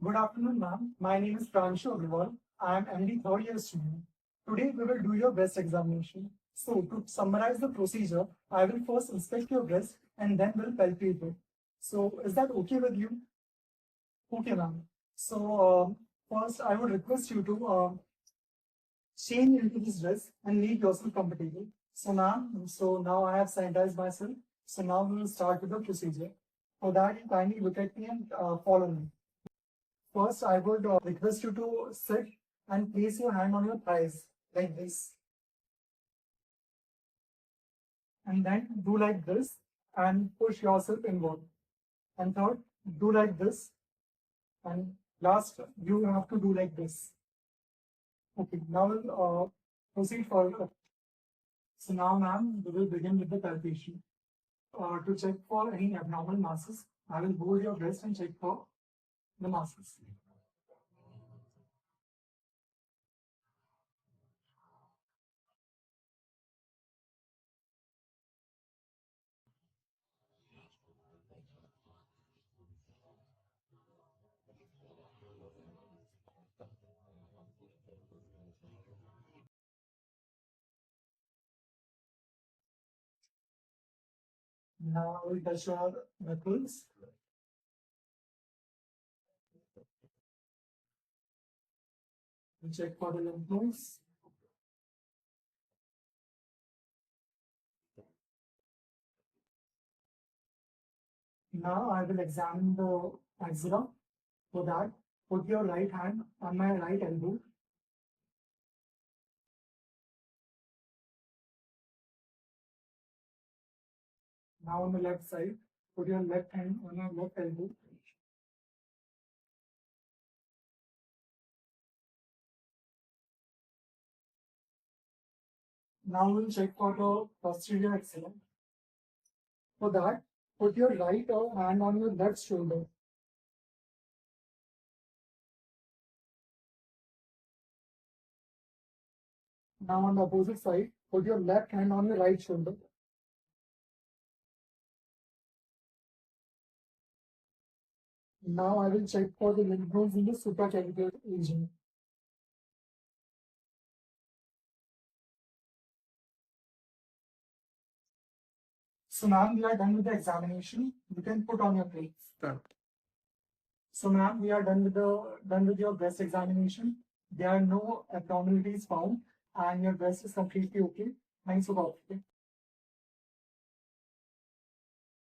Good afternoon, ma'am. My name is Pranshu Agrawal. I am MD third year student. Today we will do your breast examination. So to summarize the procedure, I will first inspect your breast and then will palpate it. So is that okay with you? Okay, ma'am. So first I would request you to change into this dress and make yourself comfortable. So now I have sanitized myself. So now we will start with the procedure. For that, kindly look at me and follow me. First, I would request you to sit and place your hand on your thighs like this. And then do like this and push yourself inward. And third, do like this. And last, you have to do like this. Okay, now we'll proceed further. So now, ma'am, we will begin with the palpation. To check for any abnormal masses, I will hold your breast and check for the masses. Now I will touch your nipples. We'll check for the lymph nodes. Now I will examine the axilla. For that, put your right hand on my right elbow. Now on the left side, put your left hand on your left elbow. Now we'll check for the posterior axilla. For that, put your right hand on your left shoulder. Now on the opposite side, put your left hand on your right shoulder. Now I will check for the lymph nodes in the supraclavicular region. So now we are done with the examination. You can put on your plates. Sure. So ma'am, we are done with your breast examination. There are no abnormalities found and your breast is completely okay. Thanks for cooperating.